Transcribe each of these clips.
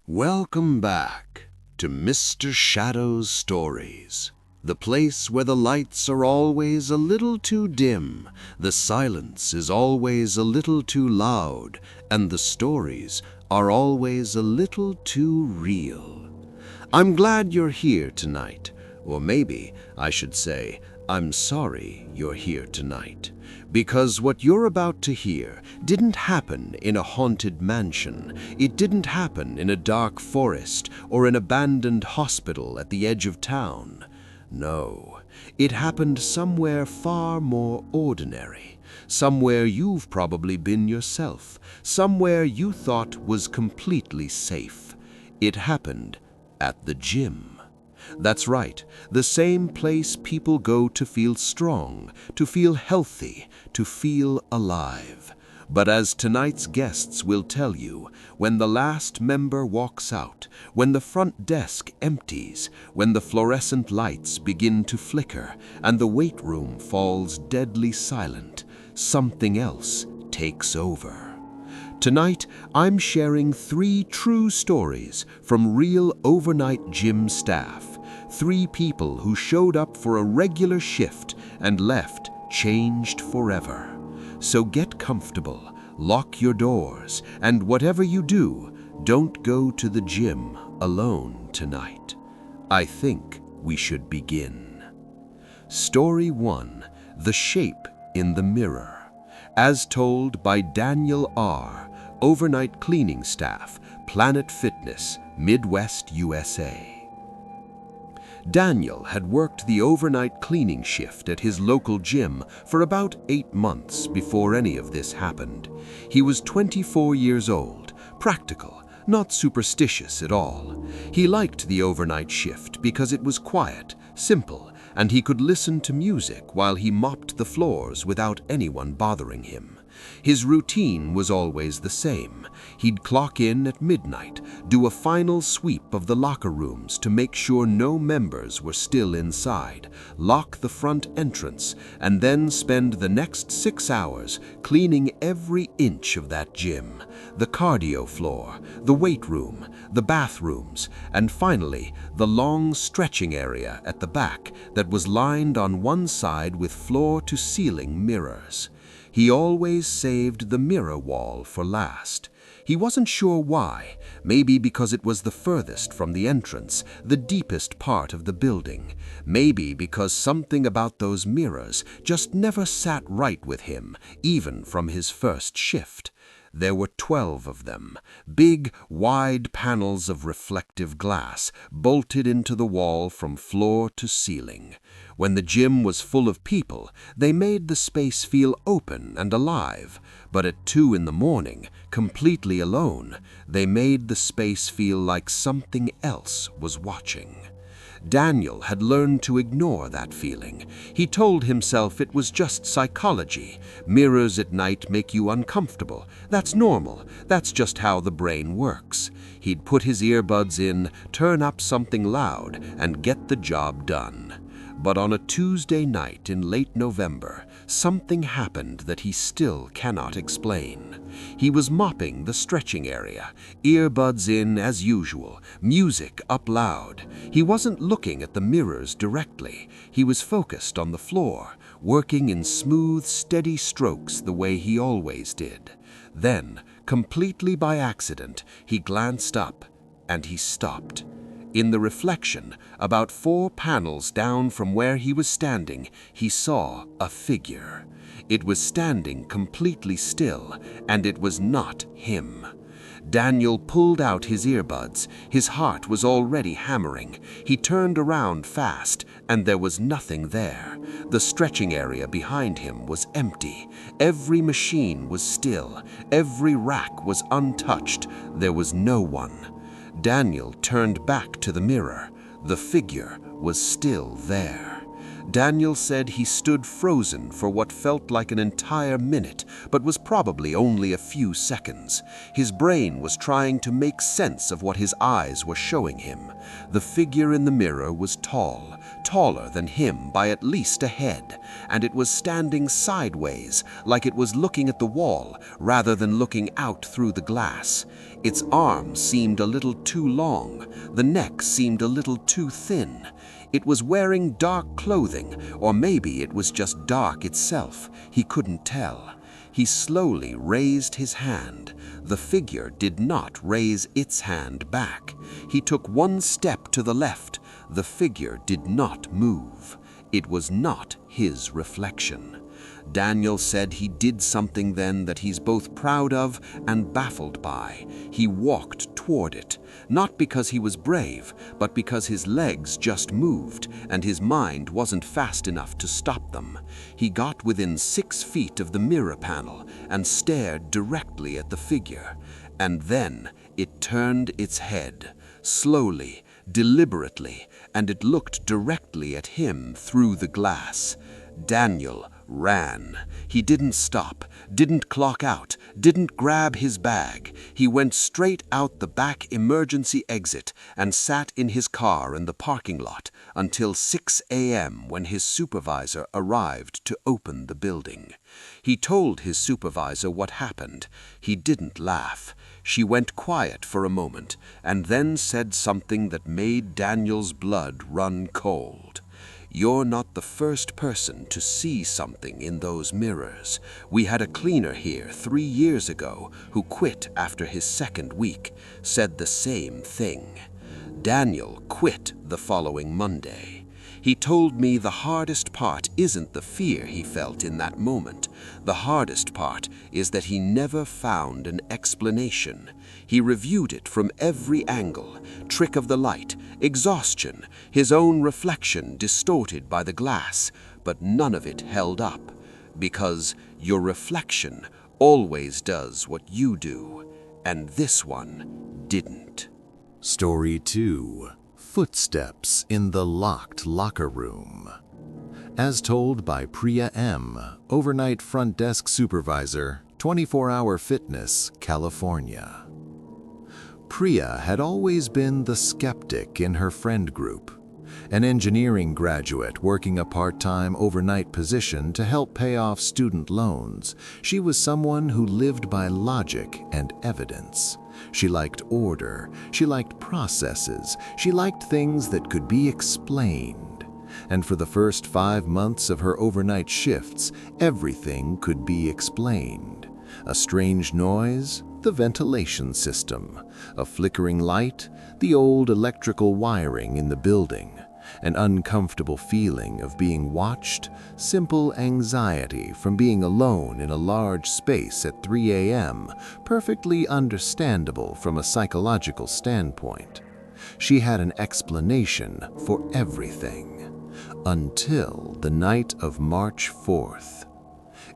Welcome back to Mr. Shadow's Stories, the place where the lights are always a little too dim, the silence is always a little too loud, and the stories are always a little too real. I'm glad you're here tonight, or maybe I should say, I'm sorry you're here tonight, because what you're about to hear didn't happen in a haunted mansion. It didn't happen in a dark forest or an abandoned hospital at the edge of town. No, it happened somewhere far more ordinary, somewhere you've probably been yourself, somewhere you thought was completely safe. It happened at the gym. That's right, the same place people go to feel strong, to feel healthy, to feel alive. But as tonight's guests will tell you, when the last member walks out, when the front desk empties, when the fluorescent lights begin to flicker and the weight room falls deadly silent, something else takes over. Tonight, I'm sharing 3 true stories from real overnight gym staff. 3 people who showed up for a regular shift and left changed forever. So get comfortable, lock your doors, and whatever you do, don't go to the gym alone tonight. I think we should begin. Story 1: The Shape in the Mirror. As told by Daniel R., overnight cleaning staff, Planet Fitness, Midwest, USA. Daniel had worked the overnight cleaning shift at his local gym for about 8 months before any of this happened. He was 24 years old, practical, not superstitious at all. He liked the overnight shift because it was quiet, simple, and he could listen to music while he mopped the floors without anyone bothering him. His routine was always the same. He'd clock in at midnight, do a final sweep of the locker rooms to make sure no members were still inside, lock the front entrance, and then spend the next 6 hours cleaning every inch of that gym, the cardio floor, the weight room, the bathrooms, and finally the long stretching area at the back that was lined on one side with floor-to-ceiling mirrors. He always saved the mirror wall for last. He wasn't sure why, maybe because it was the furthest from the entrance, the deepest part of the building, maybe because something about those mirrors just never sat right with him, even from his first shift. There were 12 of them, big, wide panels of reflective glass, bolted into the wall from floor to ceiling. When the gym was full of people, they made the space feel open and alive, but at 2 in the morning, completely alone, they made the space feel like something else was watching. Daniel had learned to ignore that feeling. He told himself it was just psychology. Mirrors at night make you uncomfortable. That's normal. That's just how the brain works. He'd put his earbuds in, turn up something loud, and get the job done. But on a Tuesday night in late November, something happened that he still cannot explain. He was mopping the stretching area, earbuds in as usual, music up loud. He wasn't looking at the mirrors directly. He was focused on the floor, working in smooth, steady strokes the way he always did. Then, completely by accident, he glanced up and he stopped. In the reflection, about 4 panels down from where he was standing, he saw a figure. It was standing completely still, and it was not him. Daniel pulled out his earbuds. His heart was already hammering. He turned around fast, and there was nothing there. The stretching area behind him was empty. Every machine was still. Every rack was untouched. There was no one. Daniel turned back to the mirror. The figure was still there. Daniel said he stood frozen for what felt like an entire minute, but was probably only a few seconds. His brain was trying to make sense of what his eyes were showing him. The figure in the mirror was tall, taller than him by at least a head, and it was standing sideways, like it was looking at the wall rather than looking out through the glass. Its arms seemed a little too long, the neck seemed a little too thin. It was wearing dark clothing, or maybe it was just dark itself. He couldn't tell. He slowly raised his hand. The figure did not raise its hand back. He took one step to the left. The figure did not move. It was not his reflection. Daniel said he did something then that he's both proud of and baffled by. He walked toward it, not because he was brave, but because his legs just moved and his mind wasn't fast enough to stop them. He got within 6 feet of the mirror panel and stared directly at the figure. And then it turned its head, slowly, deliberately, and it looked directly at him through the glass. Daniel ran. He didn't stop, didn't clock out, didn't grab his bag. He went straight out the back emergency exit and sat in his car in the parking lot until 6 a.m. when his supervisor arrived to open the building. He told his supervisor what happened. He didn't laugh. She went quiet for a moment and then said something that made Daniel's blood run cold. "You're not the first person to see something in those mirrors. We had a cleaner here 3 years ago who quit after his 2nd week, said the same thing. Daniel quit the following Monday. He told me the hardest part isn't the fear he felt in that moment. The hardest part is that he never found an explanation. He reviewed it from every angle, trick of the light, exhaustion, his own reflection distorted by the glass, but none of it held up. Because your reflection always does what you do, and this one didn't." Story 2. Footsteps in the Locked Locker Room. As told by Priya M., overnight front desk supervisor, 24-Hour Fitness, California. Priya had always been the skeptic in her friend group. An engineering graduate working a part-time overnight position to help pay off student loans, she was someone who lived by logic and evidence. She liked order, she liked processes, she liked things that could be explained. And for the first 5 months of her overnight shifts, everything could be explained. A strange noise, the ventilation system. A flickering light, the old electrical wiring in the building. An uncomfortable feeling of being watched, simple anxiety from being alone in a large space at 3 a.m., perfectly understandable from a psychological standpoint. She had an explanation for everything. Until the night of March 4th.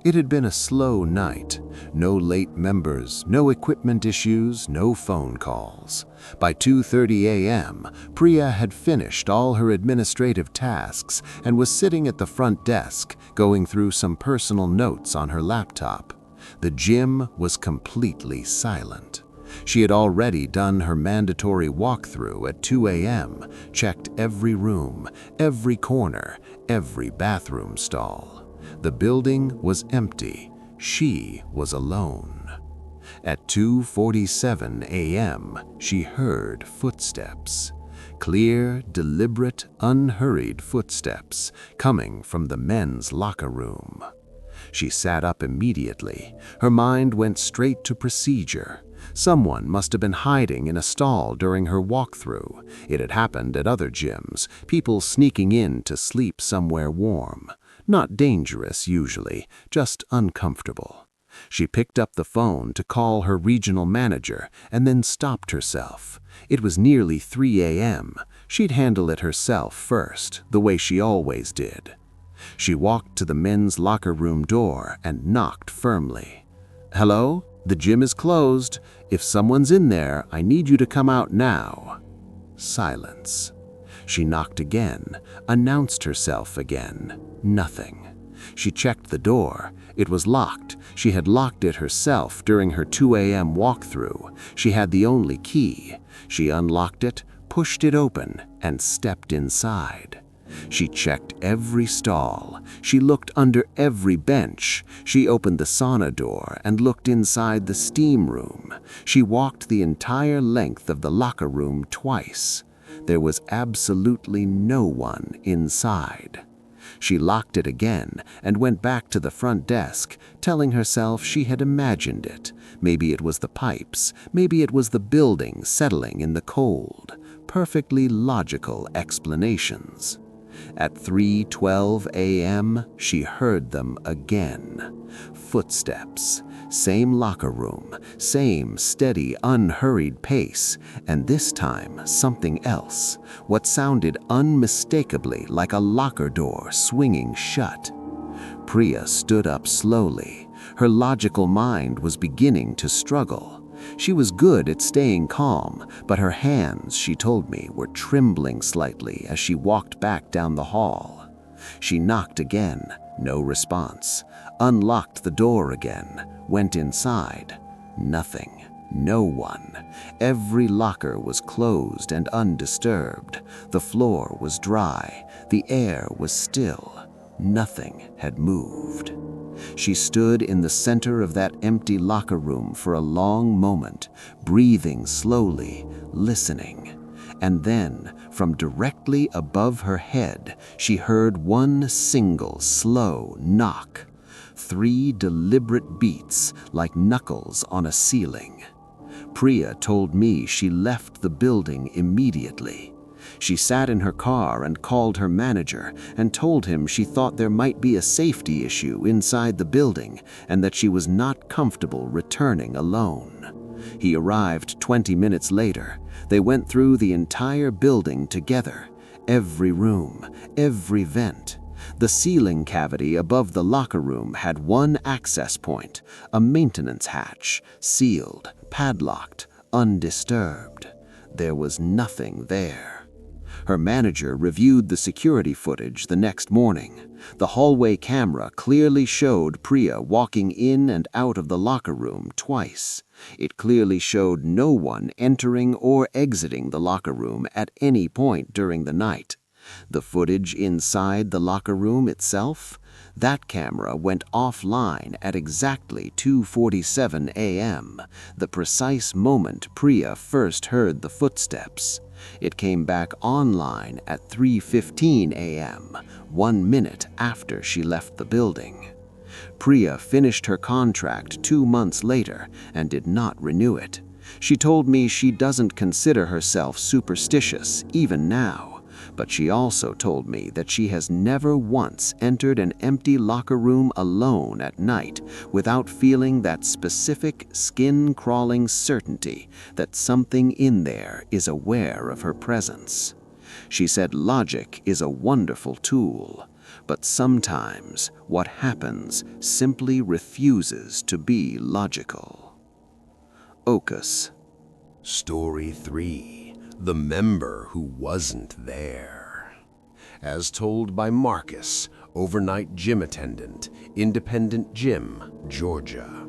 It had been a slow night. No late members, no equipment issues, no phone calls. By 2:30 a.m., Priya had finished all her administrative tasks and was sitting at the front desk, going through some personal notes on her laptop. The gym was completely silent. She had already done her mandatory walkthrough at 2 a.m., checked every room, every corner, every bathroom stall. The building was empty. She was alone. At 2:47 a.m., she heard footsteps. Clear, deliberate, unhurried footsteps coming from the men's locker room. She sat up immediately. Her mind went straight to procedure. Someone must have been hiding in a stall during her walkthrough. It had happened at other gyms, people sneaking in to sleep somewhere warm. Not dangerous, usually, just uncomfortable. She picked up the phone to call her regional manager and then stopped herself. It was nearly 3 a.m. She'd handle it herself first, the way she always did. She walked to the men's locker room door and knocked firmly. "Hello? The gym is closed. If someone's in there, I need you to come out now." Silence. She knocked again, announced herself again. Nothing. She checked the door. It was locked. She had locked it herself during her 2 a.m. walkthrough. She had the only key. She unlocked it, pushed it open, and stepped inside. She checked every stall. She looked under every bench. She opened the sauna door and looked inside the steam room. She walked the entire length of the locker room twice. There was absolutely no one inside. She locked it again and went back to the front desk, telling herself she had imagined it. Maybe it was the pipes. Maybe it was the building settling in the cold. Perfectly logical explanations. At 3:12 a.m., she heard them again. Footsteps. Same locker room, same steady, unhurried pace, and this time something else, what sounded unmistakably like a locker door swinging shut. Priya stood up slowly. Her logical mind was beginning to struggle. She was good at staying calm, but her hands, she told me, were trembling slightly as she walked back down the hall. She knocked again, no response. Unlocked the door again, went inside. Nothing. No one. Every locker was closed and undisturbed. The floor was dry. The air was still. Nothing had moved. She stood in the center of that empty locker room for a long moment, breathing slowly, listening. And then, from directly above her head, she heard one single slow knock. 3 deliberate beats, like knuckles on a ceiling. Priya told me she left the building immediately. She sat in her car and called her manager and told him she thought there might be a safety issue inside the building and that she was not comfortable returning alone. He arrived 20 minutes later. They went through the entire building together, every room, every vent. The ceiling cavity above the locker room had one access point, a maintenance hatch, sealed, padlocked, undisturbed. There was nothing there. Her manager reviewed the security footage the next morning. The hallway camera clearly showed Priya walking in and out of the locker room twice. It clearly showed no one entering or exiting the locker room at any point during the night. The footage inside the locker room itself? That camera went offline at exactly 2:47 a.m., the precise moment Priya first heard the footsteps. It came back online at 3:15 a.m., 1 minute after she left the building. Priya finished her contract 2 months later and did not renew it. She told me she doesn't consider herself superstitious, even now. But she also told me that she has never once entered an empty locker room alone at night without feeling that specific skin-crawling certainty that something in there is aware of her presence. She said logic is a wonderful tool, but sometimes what happens simply refuses to be logical. Ocus. Story 3. The Member Who Wasn't There. As told by Marcus, overnight gym attendant, Independent Gym, Georgia.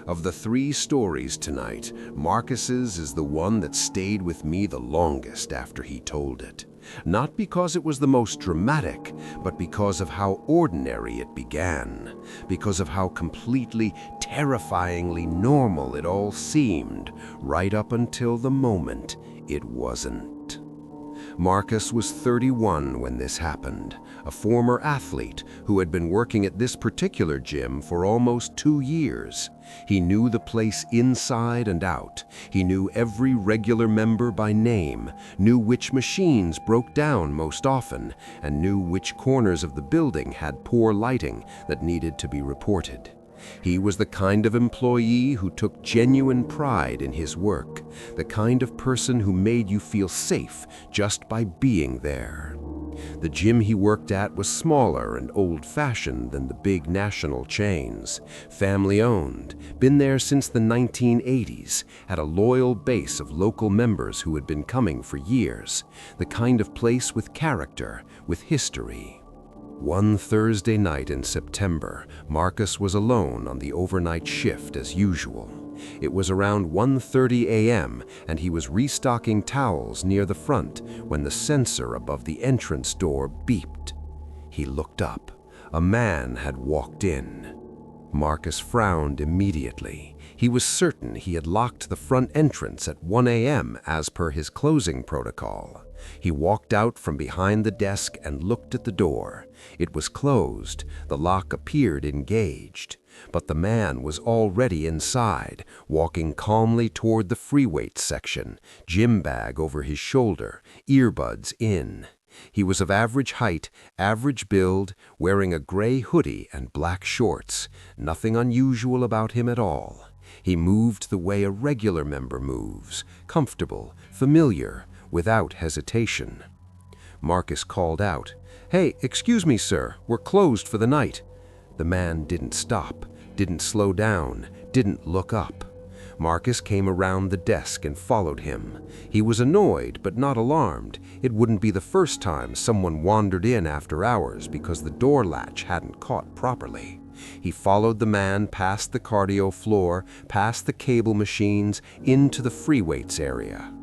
Of the 3 stories tonight, Marcus's is the one that stayed with me the longest after he told it. Not because it was the most dramatic, but because of how ordinary it began, because of how completely, terrifyingly normal it all seemed, right up until the moment it wasn't. Marcus was 31 when this happened, a former athlete who had been working at this particular gym for almost 2 years. He knew the place inside and out. He knew every regular member by name, knew which machines broke down most often, and knew which corners of the building had poor lighting that needed to be reported. He was the kind of employee who took genuine pride in his work, the kind of person who made you feel safe just by being there. The gym he worked at was smaller and old-fashioned than the big national chains. Family-owned, been there since the 1980s, had a loyal base of local members who had been coming for years, the kind of place with character, with history. One Thursday night in September, Marcus was alone on the overnight shift as usual. It was around 1:30 a.m. and he was restocking towels near the front when the sensor above the entrance door beeped. He looked up. A man had walked in. Marcus frowned immediately. He was certain he had locked the front entrance at 1 a.m. as per his closing protocol. He walked out from behind the desk and looked at the door. It was closed. The lock appeared engaged. But the man was already inside, walking calmly toward the free weights section, gym bag over his shoulder, earbuds in. He was of average height, average build, wearing a gray hoodie and black shorts. Nothing unusual about him at all. He moved the way a regular member moves, comfortable, familiar, without hesitation. Marcus called out, "Hey, excuse me, sir, we're closed for the night." The man didn't stop, didn't slow down, didn't look up. Marcus came around the desk and followed him. He was annoyed, but not alarmed. It wouldn't be the first time someone wandered in after hours because the door latch hadn't caught properly. He followed the man past the cardio floor, past the cable machines, into the free weights area.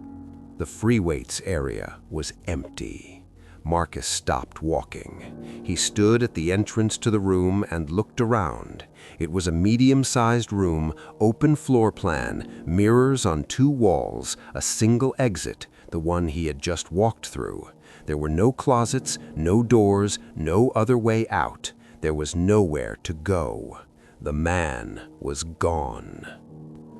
The free weights area was empty. Marcus stopped walking. He stood at the entrance to the room and looked around. It was a medium-sized room, open floor plan, mirrors on 2 walls, a single exit, the one he had just walked through. There were no closets, no doors, no other way out. There was nowhere to go. The man was gone.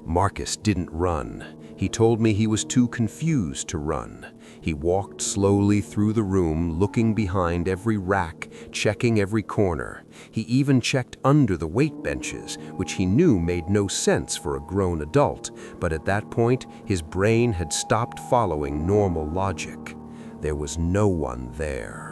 Marcus didn't run. He told me he was too confused to run. He walked slowly through the room, looking behind every rack, checking every corner. He even checked under the weight benches, which he knew made no sense for a grown adult, but at that point, his brain had stopped following normal logic. There was no one there.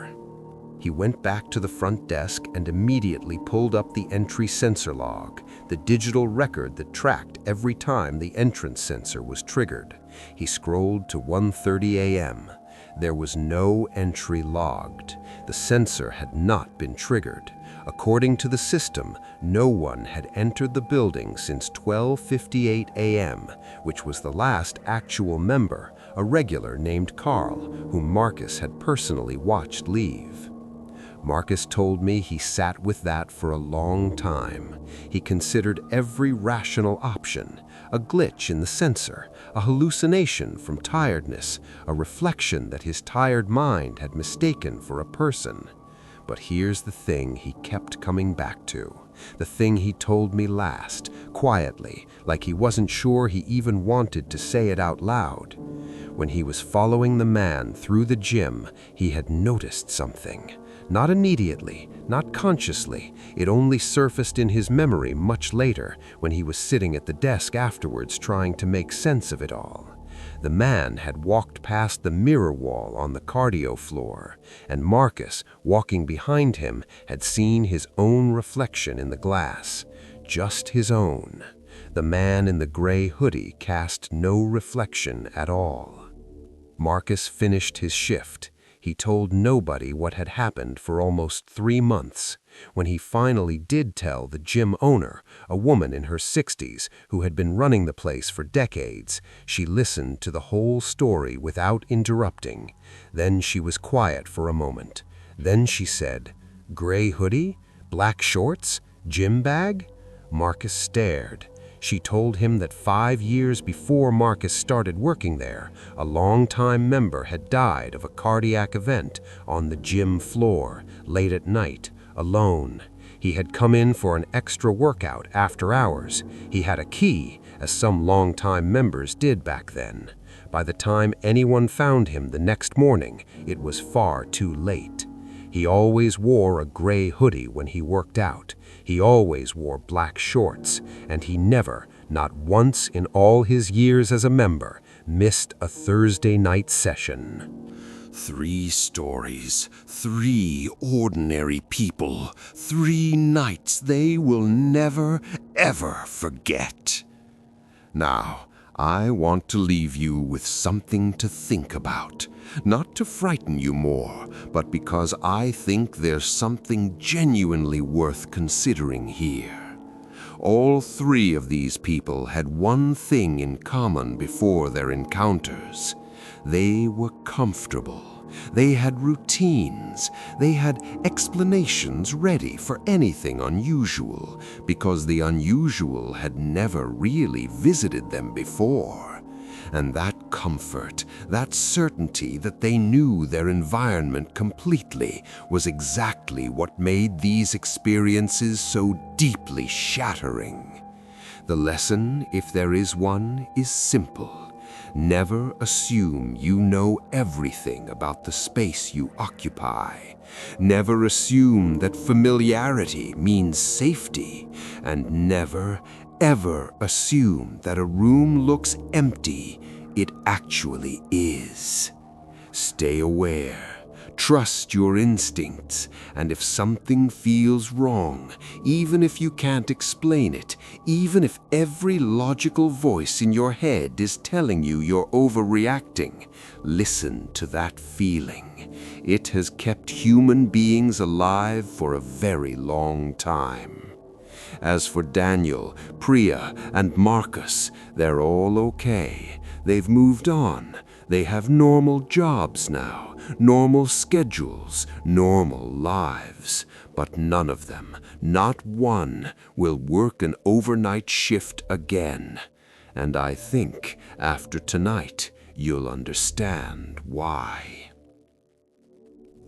He went back to the front desk and immediately pulled up the entry sensor log, the digital record that tracked every time the entrance sensor was triggered. He scrolled to 1:30 a.m. There was no entry logged. The sensor had not been triggered. According to the system, no one had entered the building since 12:58 a.m., which was the last actual member, a regular named Carl, whom Marcus had personally watched leave. Marcus told me he sat with that for a long time. He considered every rational option, a glitch in the sensor, a hallucination from tiredness, a reflection that his tired mind had mistaken for a person. But here's the thing he kept coming back to, the thing he told me last, quietly, like he wasn't sure he even wanted to say it out loud. When he was following the man through the gym, he had noticed something. Not immediately, not consciously. It only surfaced in his memory much later, when he was sitting at the desk afterwards trying to make sense of it all. The man had walked past the mirror wall on the cardio floor, and Marcus, walking behind him, had seen his own reflection in the glass. Just his own. The man in the gray hoodie cast no reflection at all. Marcus finished his shift. He told nobody what had happened for almost 3 months. When he finally did tell the gym owner, a woman in her 60s who had been running the place for decades, she listened to the whole story without interrupting. Then she was quiet for a moment. Then she said, "Gray hoodie? Black shorts? Gym bag?" Marcus stared. She told him that 5 years before Marcus started working there, a long-time member had died of a cardiac event on the gym floor, late at night, alone. He had come in for an extra workout after hours. He had a key, as some long-time members did back then. By the time anyone found him the next morning, it was far too late. He always wore a gray hoodie when he worked out. He always wore black shorts, and he never, not once in all his years as a member, missed a Thursday night session. 3 stories, 3 ordinary people, 3 nights they will never, ever forget. Now, I want to leave you with something to think about. Not to frighten you more, but because I think there's something genuinely worth considering here. All three of these people had one thing in common before their encounters. They were comfortable. They had routines. They had explanations ready for anything unusual, because the unusual had never really visited them before. And that comfort, that certainty that they knew their environment completely, was exactly what made these experiences so deeply shattering. The lesson, if there is one, is simple. Never assume you know everything about the space you occupy. Never assume that familiarity means safety. And never, ever assume that a room looks empty. It actually is. Stay aware. Trust your instincts, and if something feels wrong, even if you can't explain it, even if every logical voice in your head is telling you you're overreacting, listen to that feeling. It has kept human beings alive for a very long time. As for Daniel, Priya, and Marcus, they're all okay. They've moved on. They have normal jobs now, normal schedules, normal lives. But none of them, not one, will work an overnight shift again. And I think, after tonight, you'll understand why.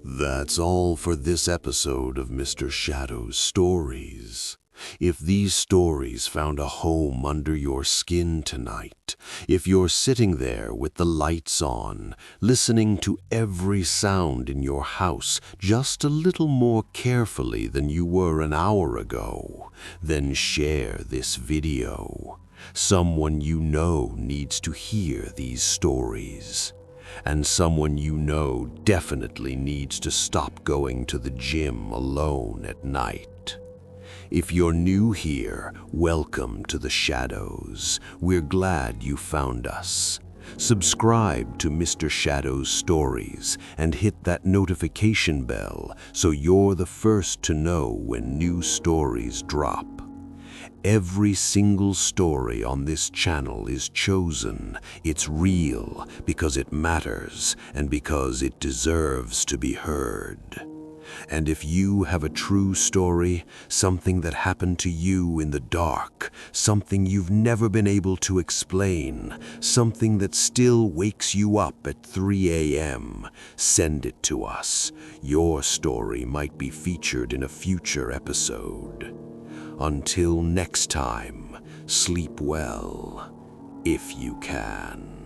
That's all for this episode of Mr. Shadow's Stories. If these stories found a home under your skin tonight, if you're sitting there with the lights on, listening to every sound in your house just a little more carefully than you were an hour ago, then share this video. Someone you know needs to hear these stories. And someone you know definitely needs to stop going to the gym alone at night. If you're new here, welcome to the Shadows. We're glad you found us. Subscribe to Mr. Shadow's Stories and hit that notification bell so you're the first to know when new stories drop. Every single story on this channel is chosen. It's real because it matters and because it deserves to be heard. And if you have a true story, something that happened to you in the dark, something you've never been able to explain, something that still wakes you up at 3 a.m., send it to us. Your story might be featured in a future episode. Until next time, sleep well, if you can.